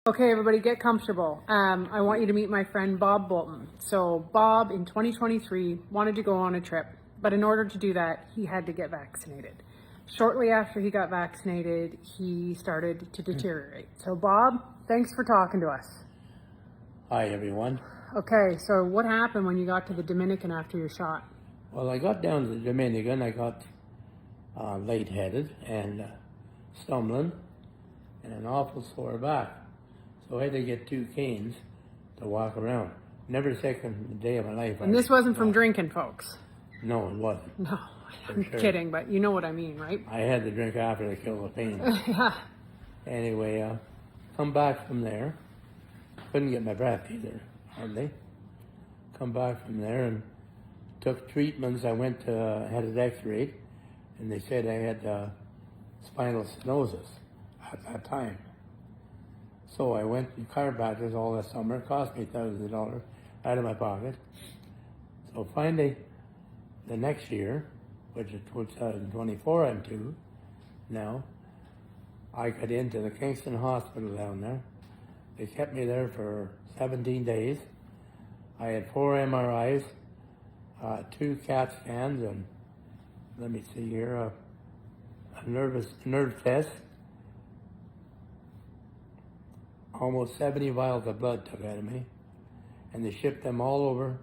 Okay, everybody get comfortable. I want you to meet my friend Bob Bolton. So Bob in 2023 wanted to go on a trip, but in order to do that, he had to get vaccinated. Shortly after he got vaccinated, he started to deteriorate. So Bob, thanks for talking to us. Hi, everyone. Okay, so what happened when you got to the Dominican after your shot? Well, I got down to the Dominican. I got lightheaded and stumbling and an awful sore back. So I had to get 2 canes to walk around. Never taken a day of my life. And this wasn't from drinking, folks. No, it wasn't. No, I'm sure. kidding, but you know what I mean, right? I had to drink after to kill the pain. Yeah. Anyway, come back from there. Couldn't get my breath either, hardly. Come back from there and took treatments. I went to, had an x-ray, and they said I had spinal stenosis at that time. So I went to chiropractors all that summer. It cost me thousands of dollars out of my pocket. So finally, the next year, which is 2024 I'm to now, I got into the Kingston Hospital down there. They kept me there for 17 days. I had 4 MRIs, 2 CAT scans, and let me see here, a nerve test. Almost 70 vials of blood took out of me, and they shipped them all over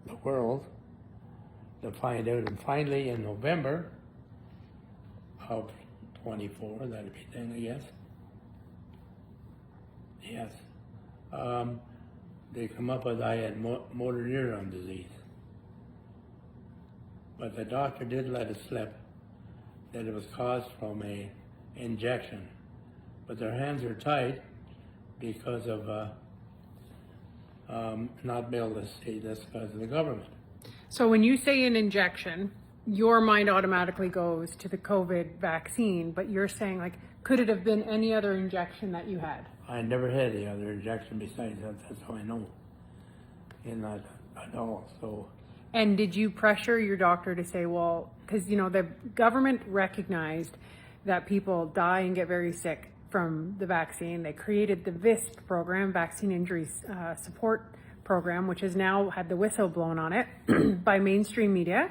the world to find out. And finally, in November of 24, that'd be then, I guess. Yes. They come up with I had motor neuron disease. But the doctor did let it slip that it was caused from a injection. But their hands are tied because of not being able to say this because of the government. So when you say an injection, your mind automatically goes to the COVID vaccine, but you're saying, like, could it have been any other injection that you had? I never had any other injection besides that. That's how I know. And not at all. So. And did you pressure your doctor to say, well, because, you know, the government recognized that people die and get very sick from the vaccine. They created the VISP program, Vaccine Injury Support Program, which has now had the whistle blown on it by mainstream media.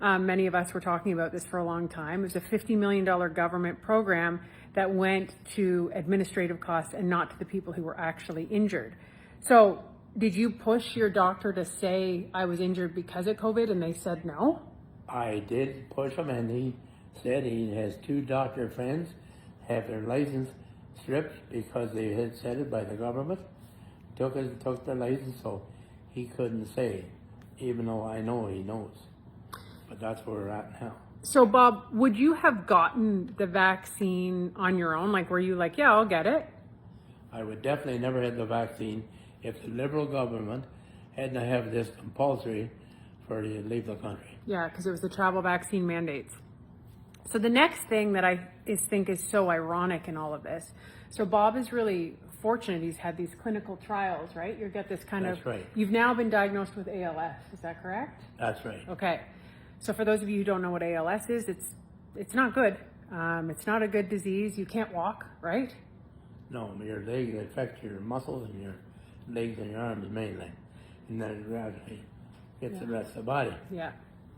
Many of us were talking about this for a long time. It was a $50 million government program that went to administrative costs and not to the people who were actually injured. So did you push your doctor to say I was injured because of COVID and they said no? I did push him, and he said he has 2 doctor friends have their license stripped because they had said it by the government. Took their license, so he couldn't say, even though I know he knows. But that's where we're at now. So Bob, would you have gotten the vaccine on your own? Like, were you like, yeah, I'll get it? I would definitely never had the vaccine if the Liberal government hadn't have this compulsory for you to leave the country. Yeah, because it was the travel vaccine mandates. So the next thing that I think is so ironic in all of this, so Bob is really fortunate. He's had these clinical trials, right? You get this kind That's of, right. You've now been diagnosed with ALS, is that correct? That's right. Okay. So for those of you who don't know what ALS is, it's not good. It's not a good disease. You can't walk, right? No, your legs affect your muscles and your legs and your arms mainly. And then it gradually gets the rest of the body. Yeah.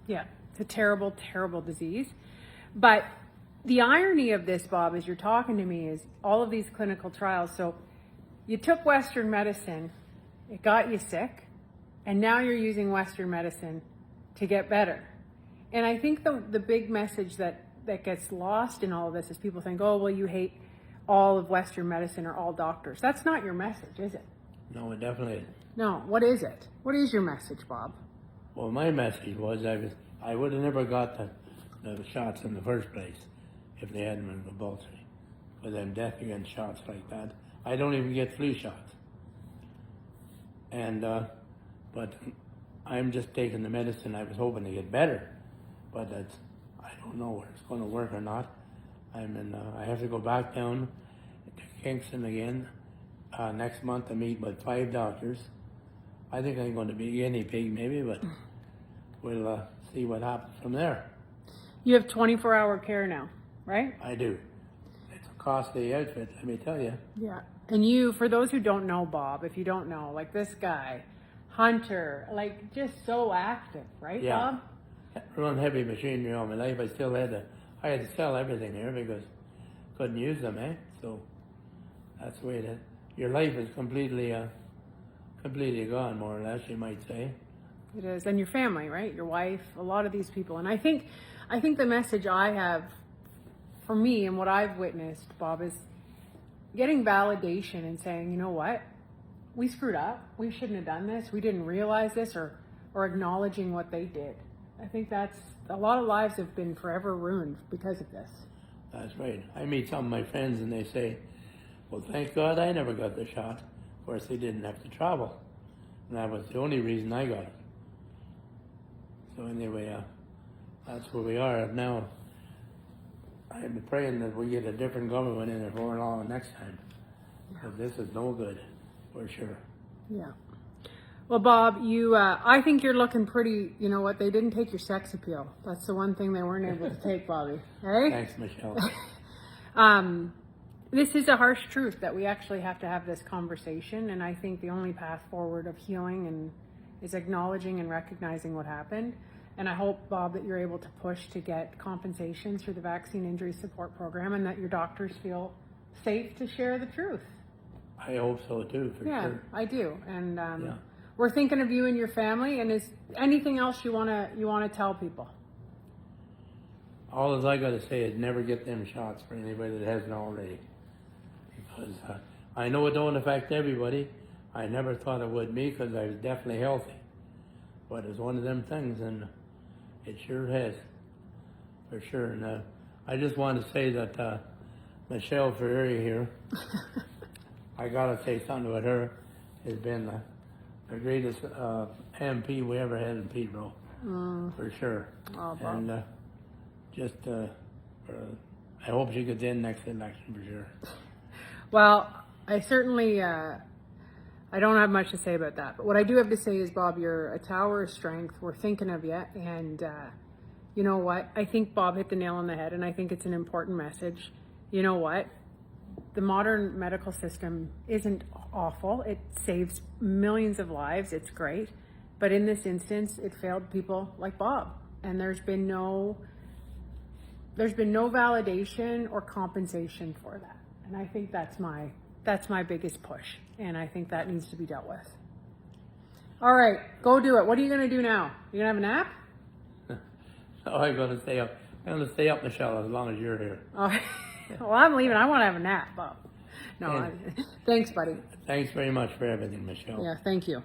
Yeah. It's a terrible, terrible disease. But the irony of this, Bob, as you're talking to me, is all of these clinical trials. So you took Western medicine, it got you sick, and now you're using Western medicine to get better. And I think the big message that gets lost in all of this is people think, oh, well, you hate all of Western medicine or all doctors. That's not your message, is it? No, it definitely isn't. No. What is it? What is your message, Bob? Well, my message was I would have never got the shots in the first place if they hadn't been compulsory. Because I'm deaf against shots like that. I don't even get flu shots. And, but I'm just taking the medicine. I was hoping to get better. But I don't know whether it's going to work or not. I have to go back down to Kingston again next month to meet with 5 doctors. I think I'm going to be a guinea pig maybe, but we'll see what happens from there. You have 24-hour care now, right? I do. It's a costly outfit, let me tell you. Yeah. And you, for those who don't know Bob, if you don't know, like this guy, Hunter, like just so active, right, Yeah. Bob? Run heavy machinery all my life. I had to sell everything here because couldn't use them, eh? So that's the way that your life is completely gone, more or less, you might say. It is, and your family, right? Your wife, a lot of these people, and I think the message I have for me and what I've witnessed, Bob, is getting validation and saying, you know what, we screwed up. We shouldn't have done this. We didn't realize this, or acknowledging what they did. I think that's a lot of lives have been forever ruined because of this. That's right. I meet some of my friends and they say, well, thank God I never got the shot. Of course, they didn't have to travel. And that was the only reason I got it. So anyway, that's where we are now. I'm praying that we get a different government in there for long next time. Because this is no good, for sure. Yeah. Well, Bob, you, I think you're looking pretty, you know what, they didn't take your sex appeal. That's the one thing they weren't able to take, Bobby. Hey? Thanks, Michelle. This is a harsh truth that we actually have to have this conversation, and I think the only path forward of healing and is acknowledging and recognizing what happened. And I hope, Bob, that you're able to push to get compensation through the Vaccine Injury Support Program, and that your doctors feel safe to share the truth. I hope so too, for Yeah, sure. I do. And Yeah. we're thinking of you and your family. And is anything else you wanna tell people? All I got to say is never get them shots for anybody that hasn't already. Because I know it don't affect everybody. I never thought it would me because I was definitely healthy. But it's one of them things, and it sure has, for sure. And I just want to say that Michelle Ferreri here, I got to say something about her, has been the greatest MP we ever had in Pedro, for sure. Oh, Bob. And I hope she gets in next election, for sure. Well, I certainly, I don't have much to say about that. But what I do have to say is, Bob, you're a tower of strength. We're thinking of you. And you know what? I think Bob hit the nail on the head, and I think it's an important message. You know what? The modern medical system isn't awful. It saves millions of lives. It's great. But in this instance, it failed people like Bob. And there's been no validation or compensation for that. And I think that's my biggest push. And I think that needs to be dealt with. All right, go do it. What are you going to do now? You going to have a nap? Oh, I'm going to stay up. I'm going to stay up, Michelle, as long as you're here. Oh, well, I'm leaving. I want to have a nap, Bob. No, And- thanks, buddy. Thanks very much for everything, Michelle. Yeah, thank you.